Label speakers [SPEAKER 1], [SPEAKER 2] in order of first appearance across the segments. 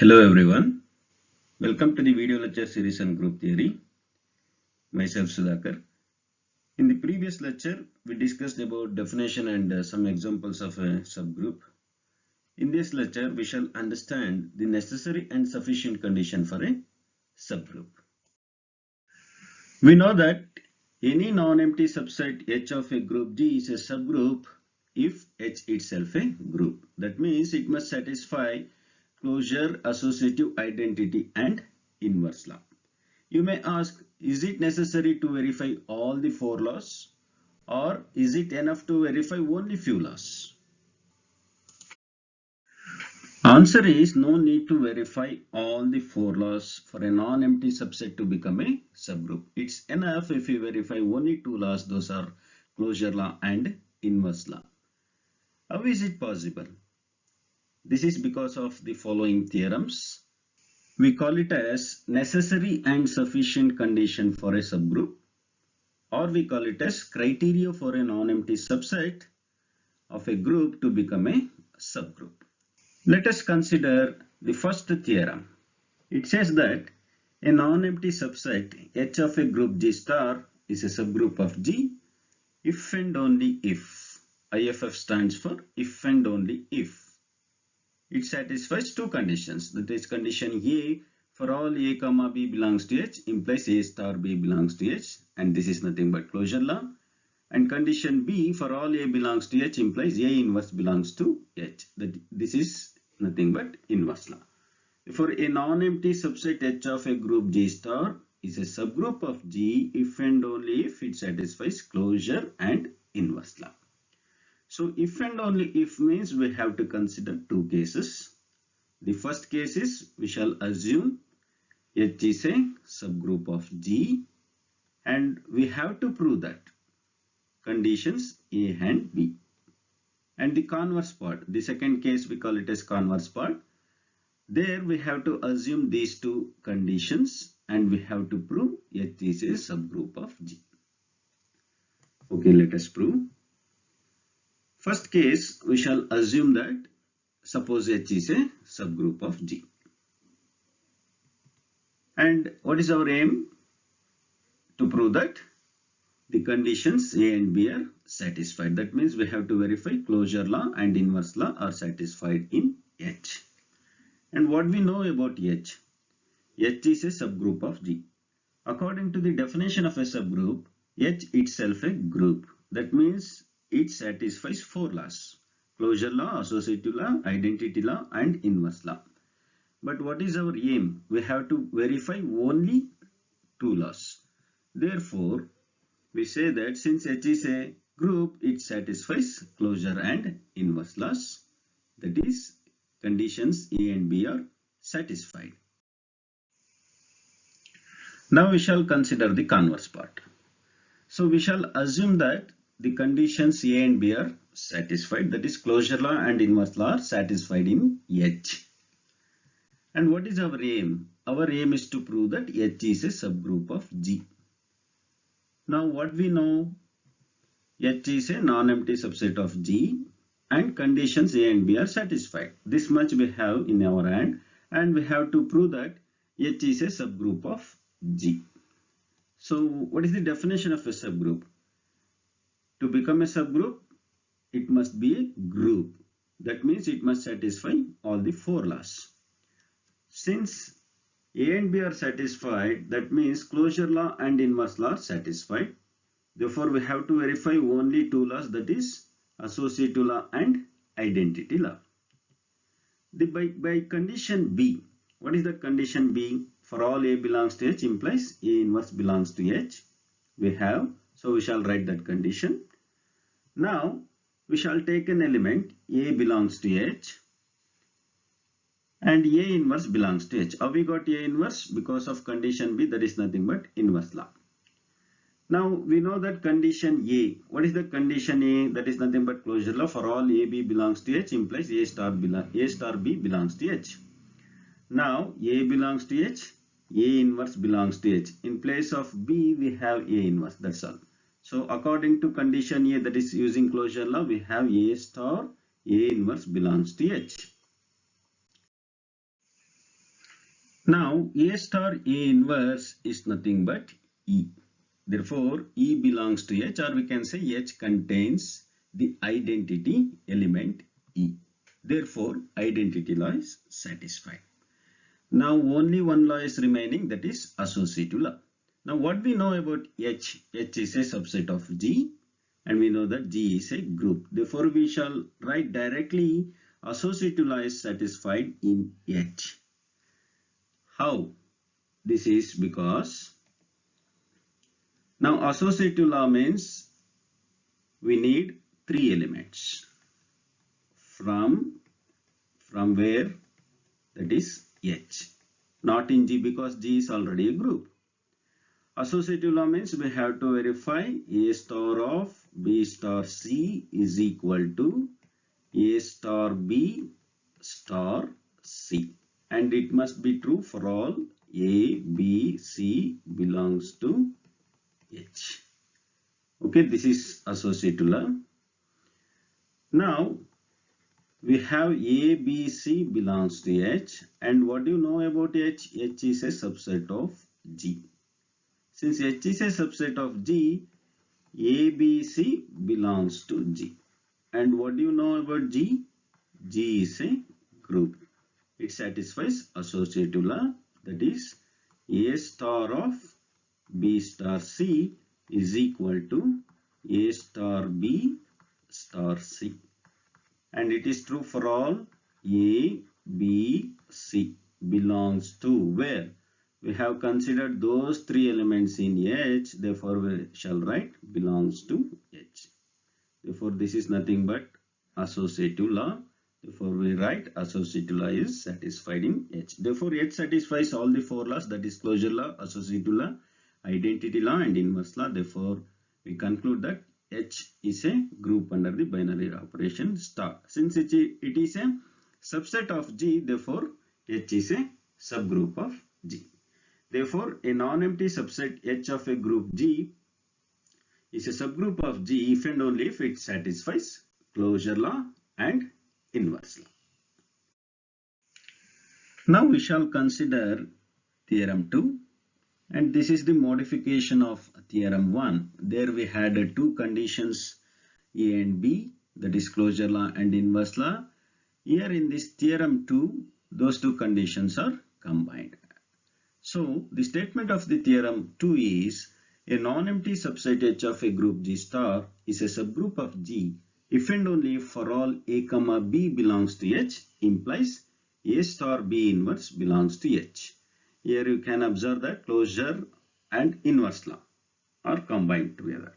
[SPEAKER 1] Hello everyone, welcome to the video lecture series on group theory. Myself Sudhakar. In the previous lecture, we discussed about definition and some examples of a subgroup. In this lecture, we shall understand the necessary and sufficient condition for a subgroup. We know that any non-empty subset H of a group G is a subgroup if H itself a group. That means it must satisfy closure, associative identity and inverse law. You may ask, is it necessary to verify all the four laws or is it enough to verify only few laws? Answer is no need to verify all the four laws for a non-empty subset to become a subgroup. It's enough if you verify only two laws, those are closure law and inverse law. How is it possible? This is because of the following theorems. We call it as necessary and sufficient condition for a subgroup, or we call it as criteria for a non-empty subset of a group to become a subgroup. Let us consider the first theorem. It says that a non-empty subset H of a group G star is a subgroup of G if and only if. IFF stands for if and only if. It satisfies two conditions. That is, condition A, for all A comma B belongs to H implies A star B belongs to H, and this is nothing but closure law. And condition B, for all A belongs to H implies A inverse belongs to H. This is nothing but inverse law. For a non-empty subset H of a group G star is a subgroup of G if and only if it satisfies closure and inverse law. So if and only if means we have to consider two cases. The first case is we shall assume H is a subgroup of G and we have to prove that conditions A and B. And the converse part, the second case we call it as converse part. There we have to assume these two conditions and we have to prove H is a subgroup of G. Okay, let us prove. First case, we shall assume that suppose H is a subgroup of G. And what is our aim? To prove that the conditions A and B are satisfied. That means we have to verify closure law and inverse law are satisfied in H. And what we know about H? H is a subgroup of G. According to the definition of a subgroup, H itself a group. That means it satisfies four laws: closure law, associative law, identity law and inverse law. But what is our aim? We have to verify only two laws. Therefore, we say that since H is a group, it satisfies closure and inverse laws. That is, conditions A and B are satisfied. Now we shall consider the converse part. So we shall assume that the conditions A and B are satisfied. That is, closure law and inverse law are satisfied in H. And what is our aim? Our aim is to prove that H is a subgroup of G. Now what we know? H is a non-empty subset of G and conditions A and B are satisfied. This much we have in our hand and we have to prove that H is a subgroup of G. So what is the definition of a subgroup? To become a subgroup, it must be a group. That means it must satisfy all the four laws. Since A and B are satisfied, that means closure law and inverse law are satisfied. Therefore, we have to verify only two laws, that is associative law and identity law. By condition B, what is the condition B? For all A belongs to H implies A inverse belongs to H. We have, so we shall write that condition. Now, we shall take an element A belongs to H and A inverse belongs to H. How we got A inverse? Because of condition B, that is nothing but inverse law. Now, we know that condition A. What is the condition A? That is nothing but closure law. For all A, B belongs to H implies A star B belongs to H. Now, A belongs to H, A inverse belongs to H. In place of B, we have A inverse. That's all. So according to condition A, that is using closure law, we have A star A inverse belongs to H. Now A star A inverse is nothing but E. Therefore, E belongs to H, or we can say H contains the identity element E. Therefore, identity law is satisfied. Now only one law is remaining, that is associative law. Now what we know about H? H is a subset of G, and we know that G is a group. Therefore we shall write directly associative law is satisfied in H. How? This is because now associative law means we need three elements from where, that is H, not in G because G is already a group. Associative law means we have to verify A star of B star C is equal to A star B star C, and it must be true for all A, B, C belongs to H. Okay, this is associative law. Now we have A, B, C belongs to H, and what do you know about H? H is a subset of G. Since H is a subset of G, A, B, C belongs to G. And what do you know about G? G is a group. It satisfies associative law, that is A star of B star C is equal to A star B star C. And it is true for all A, B, C belongs to where? We have considered those three elements in H, therefore we shall write belongs to H. Therefore this is nothing but associative law. Therefore we write associative law is satisfied in H. Therefore H satisfies all the four laws, that is closure law, associative law, identity law and inverse law. Therefore we conclude that H is a group under the binary operation star. Since it is a subset of G, therefore H is a subgroup of G. Therefore, a non-empty subset H of a group G is a subgroup of G if and only if it satisfies closure law and inverse law. Now we shall consider theorem 2, and this is the modification of theorem 1. There we had two conditions A and B, that is closure law and inverse law. Here in this theorem 2, those two conditions are combined. So the statement of the theorem 2 is a non-empty subset H of a group G star is a subgroup of G if and only if for all A comma B belongs to H implies A star B inverse belongs to H. Here you can observe that closure and inverse law are combined together.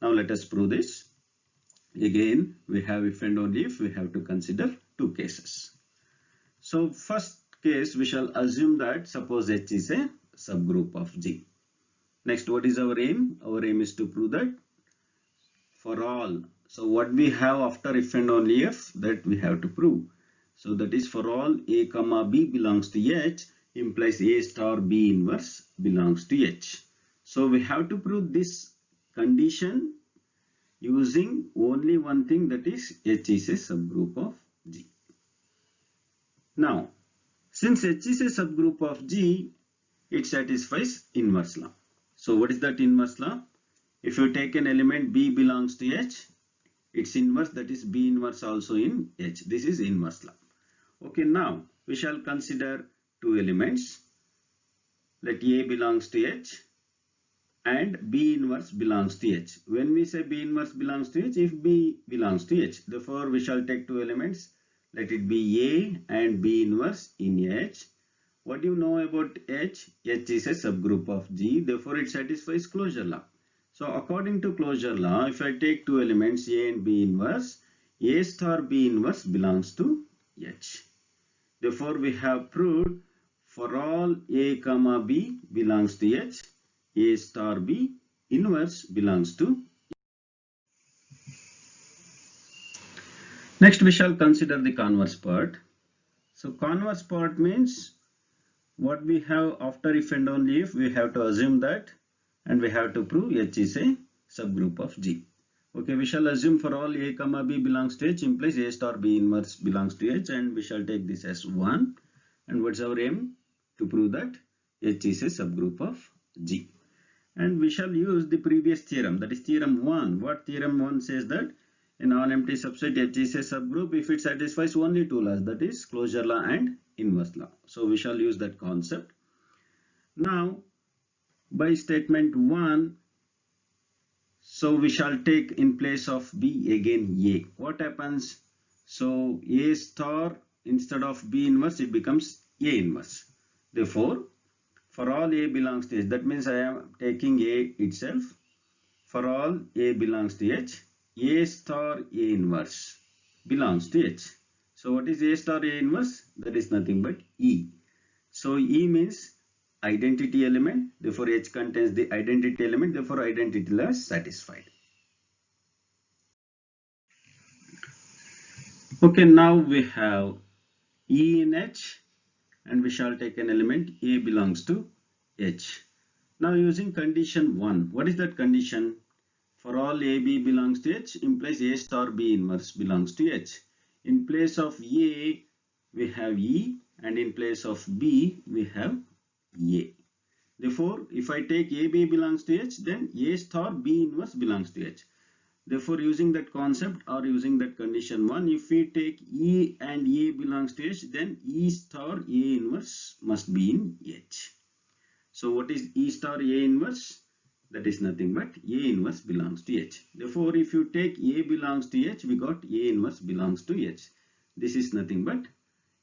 [SPEAKER 1] Now let us prove this. Again we have if and only if, we have to consider two cases. So first case we shall assume that suppose H is a subgroup of G. Next, what is our aim? Our aim is to prove that for all. So what we have after if and only if, that we have to prove. So that is for all A comma B belongs to H implies A star B inverse belongs to H. So we have to prove this condition using only one thing, that is H is a subgroup of G. Now, since H is a subgroup of G, it satisfies inverse law. So what is that inverse law? If you take an element B belongs to H, its inverse, that is B inverse also in H. This is inverse law. Okay, now we shall consider two elements. Let A belongs to H and B inverse belongs to H. When we say B inverse belongs to H, if B belongs to H, therefore we shall take two elements. Let it be A and B inverse in H. What do you know about H? H is a subgroup of G, therefore it satisfies closure law. So according to closure law, if I take two elements A and B inverse, A star B inverse belongs to H. Therefore we have proved for all A comma B belongs to H, A star B inverse belongs to H. Next we shall consider the converse part. So converse part means what we have after if and only if, we have to assume that and we have to prove H is a subgroup of G. Okay, we shall assume for all A comma B belongs to H implies A star B inverse belongs to H, and we shall take this as 1. And what's our aim? to prove that H is a subgroup of G. And we shall use the previous theorem, that is theorem 1. What theorem 1 says? That a non-empty subset H is a subgroup if it satisfies only two laws, that is closure law and inverse law. So we shall use that concept. Now by statement 1, so we shall take in place of B again A. What happens? So A star, instead of B inverse, it becomes A inverse. Therefore, for all A belongs to H, that means I am taking A itself. For all A belongs to H, A star A inverse belongs to H. So what is A star A inverse? That is nothing but E. So E means identity element, therefore H contains the identity element, therefore identity law is satisfied. Okay, now we have E in H and we shall take an element A belongs to H. Now using condition 1, what is that condition? For all AB belongs to H implies A star B inverse belongs to H. In place of A we have E and in place of B we have A. Therefore, if I take AB belongs to H, then A star B inverse belongs to H. Therefore, using that concept or using that condition 1, if we take E and A belongs to H, then E star A inverse must be in H. So what is E star A inverse? That is nothing but A inverse belongs to H. Therefore, if you take A belongs to H, we got A inverse belongs to H. This is nothing but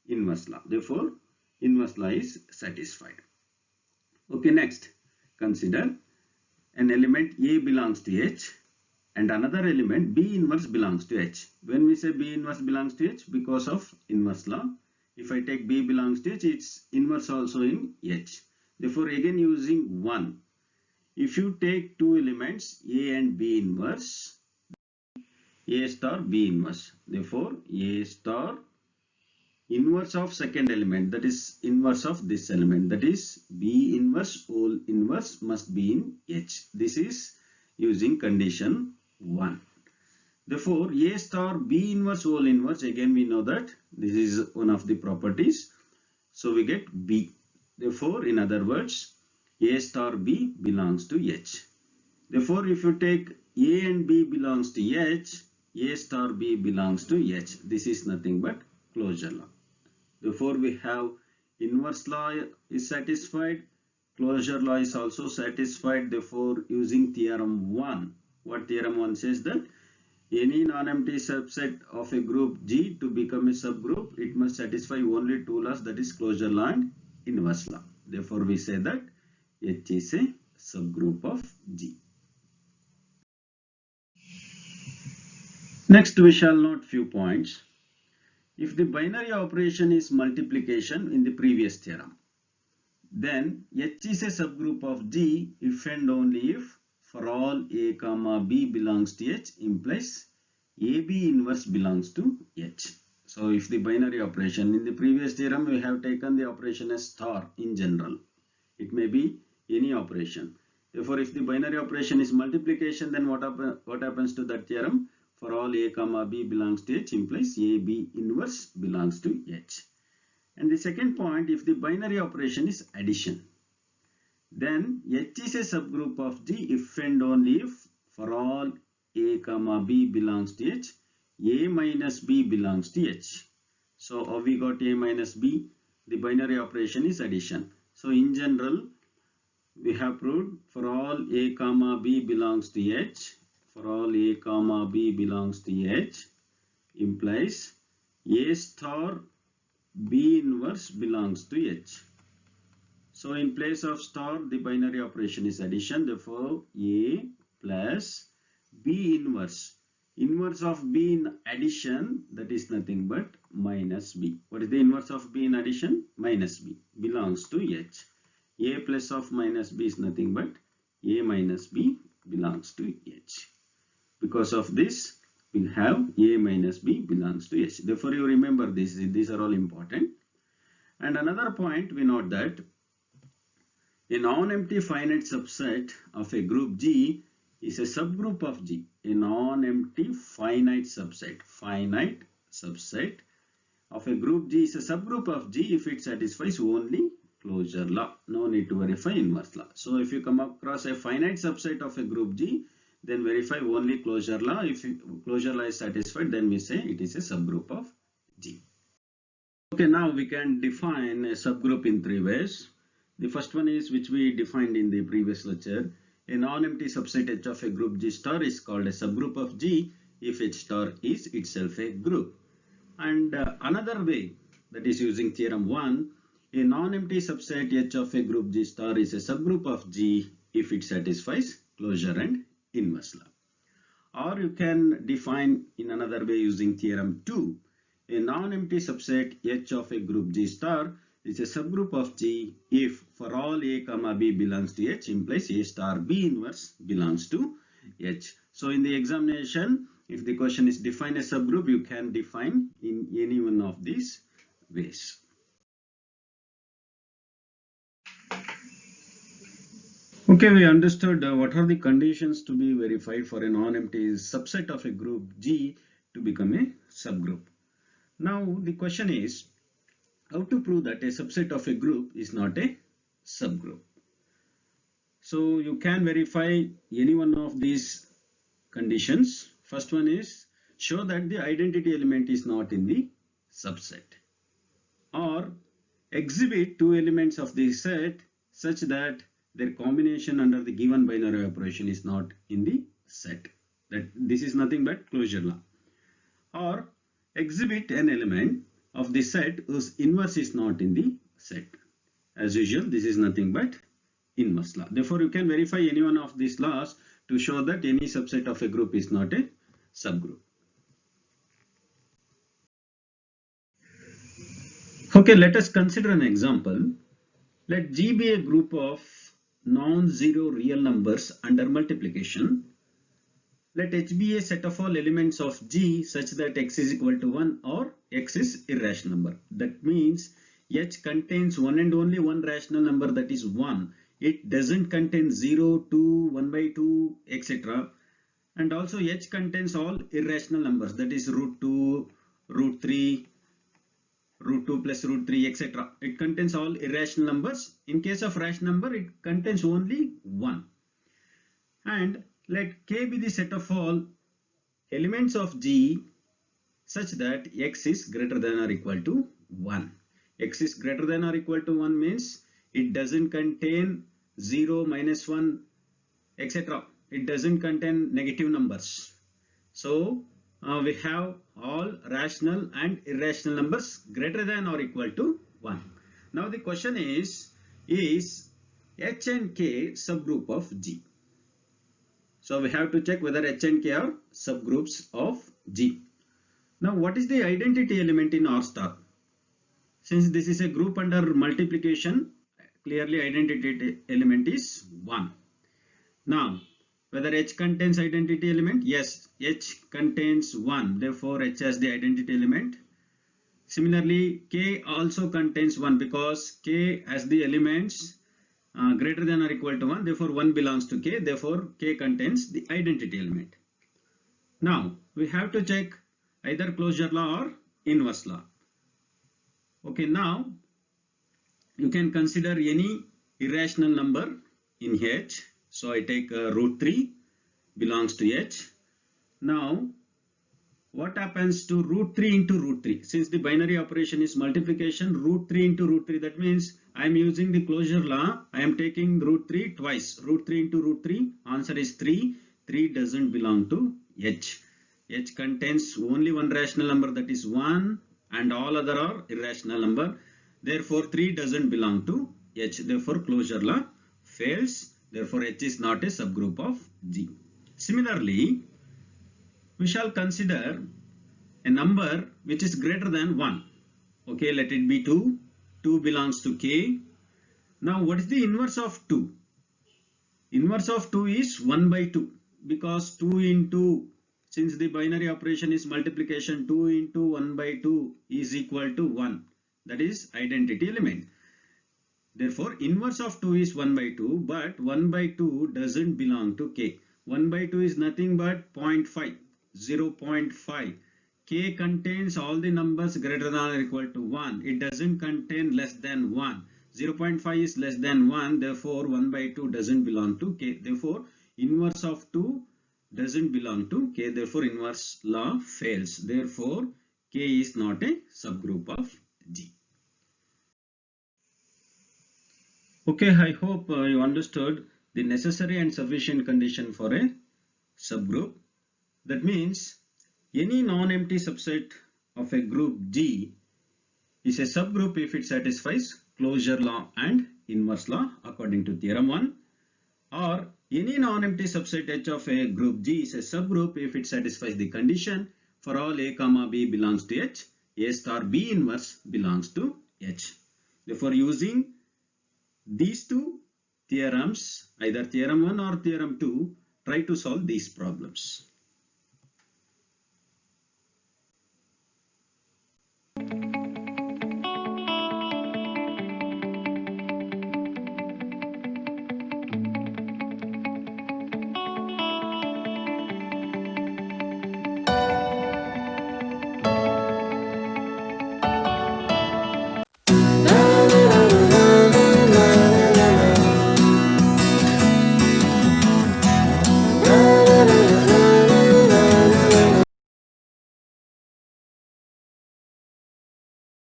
[SPEAKER 1] inverse law. Therefore, inverse law is satisfied. Okay, next, consider an element A belongs to H and another element B inverse belongs to H. When we say B inverse belongs to H, because of inverse law, if I take B belongs to H, its inverse also in H. Therefore, again using 1, if you take two elements A and B inverse, A star B inverse, therefore A star inverse of second element, that is inverse of this element, that is B inverse whole inverse must be in H. This is using condition 1. Therefore, A star B inverse whole inverse, again we know that this is one of the properties. So we get B. Therefore, in other words, A star B belongs to H. Therefore, if you take A and B belongs to H, A star B belongs to H. This is nothing but closure law. Therefore, we have inverse law is satisfied, closure law is also satisfied. Therefore, using theorem 1, what theorem 1 says? That any non-empty subset of a group G to become a subgroup, it must satisfy only two laws, that is closure law and inverse law. Therefore, we say that H is a subgroup of G. Next, we shall note few points. If the binary operation is multiplication in the previous theorem, then H is a subgroup of G if and only if for all A comma B belongs to H implies AB inverse belongs to H. So if the binary operation in the previous theorem, we have taken the operation as star in general. It may be any operation. Therefore, if the binary operation is multiplication, then what happens to that theorem? For all A comma B belongs to H implies AB inverse belongs to H. And the second point, if the binary operation is addition, then H is a subgroup of G if and only if for all A comma B belongs to H, A minus B belongs to H. So how we got A minus B? The binary operation is addition. So in general, we have proved for all A comma B belongs to H, for all A comma B belongs to H implies A star B inverse belongs to H. So in place of star, the binary operation is addition. Therefore, A plus B inverse. Inverse of B in addition, that is nothing but minus B. What is the inverse of B in addition? Minus B belongs to H. A plus of minus B is nothing but A minus B belongs to H. Because of this, we have A minus B belongs to H. Therefore, you remember this. These are all important. And another point, we note that a non-empty finite subset of a group G is a subgroup of G. A non-empty finite subset of a group G is a subgroup of G if it satisfies only closure law. No need to verify inverse law. So if you come across a finite subset of a group G, then verify only closure law. If closure law is satisfied, then we say it is a subgroup of G. Okay, now we can define a subgroup in three ways. The first one is which we defined in the previous lecture. A non-empty subset H of a group G star is called a subgroup of G if H star is itself a group. And another way, that is using theorem 1, a non-empty subset H of a group G star is a subgroup of G if it satisfies closure and inverse law. Or you can define in another way using theorem 2. A non-empty subset H of a group G star is a subgroup of G if for all A comma B belongs to H implies A star B inverse belongs to H. So in the examination, if the question is define a subgroup, you can define in any one of these ways. Okay, we understood what are the conditions to be verified for a non-empty subset of a group G to become a subgroup. Now the question is how to prove that a subset of a group is not a subgroup. So you can verify any one of these conditions. First one is show that the identity element is not in the subset, or exhibit two elements of the set such that their combination under the given binary operation is not in the set. That this is nothing but closure law. Or exhibit an element of the set whose inverse is not in the set. As usual, this is nothing but inverse law. Therefore, you can verify any one of these laws to show that any subset of a group is not a subgroup. Okay, let us consider an example. Let G be a group of non-zero real numbers under multiplication. Let H be a set of all elements of G such that X is equal to 1 or X is irrational number. That means H contains one and only one rational number, that is 1. It doesn't contain 0, 2, 1 by 2, etc. And also H contains all irrational numbers, that is root 2, root 3, root 2 plus root 3, etc. It contains all irrational numbers. In case of rational number, it contains only 1. And let K be the set of all elements of G such that X is greater than or equal to 1. X is greater than or equal to 1 means it doesn't contain 0, minus 1, etc. It doesn't contain negative numbers. So we have all rational and irrational numbers greater than or equal to 1. Now the question is H and K subgroup of G? So we have to check whether H and K are subgroups of G. Now what is the identity element in R star? Since this is a group under multiplication, clearly identity element is 1. Now whether H contains identity element? Yes, H contains 1. Therefore H has the identity element. Similarly, K also contains 1 because K has the elements greater than or equal to 1. Therefore 1 belongs to K. Therefore K contains the identity element. Now we have to check either closure law or inverse law. Okay, now you can consider any irrational number in H. So I take root 3 belongs to H. Now what happens to root 3 into root 3? Since the binary operation is multiplication, root 3 into root 3, that means I am using the closure law. I am taking root 3 twice. Root 3 into root 3, answer is 3. 3 doesn't belong to H. H contains only one rational number, that is 1, and all other are irrational number. Therefore 3 doesn't belong to H. Therefore closure law fails. Therefore H is not a subgroup of G. Similarly, we shall consider a number which is greater than 1. Okay, let it be 2. 2 belongs to K. Now what is the inverse of 2? Inverse of 2 is 1 by 2, because 2 into, since the binary operation is multiplication, 2 into 1 by 2 is equal to 1. That is identity element. Therefore inverse of 2 is 1 by 2, but 1 by 2 doesn't belong to K. 1 by 2 is nothing but 0.5, 0.5. K contains all the numbers greater than or equal to 1. It doesn't contain less than 1. 0.5 is less than 1, therefore 1 by 2 doesn't belong to K. Therefore, inverse of 2 doesn't belong to K. Therefore, inverse law fails. Therefore, K is not a subgroup of G. Okay, I hope you understood the necessary and sufficient condition for a subgroup. That means any non-empty subset of a group G is a subgroup if it satisfies closure law and inverse law according to theorem 1, or any non-empty subset H of a group G is a subgroup if it satisfies the condition for all A comma B belongs to H, A star B inverse belongs to H. Therefore, using these two theorems, either theorem 1 or theorem 2, try to solve these problems.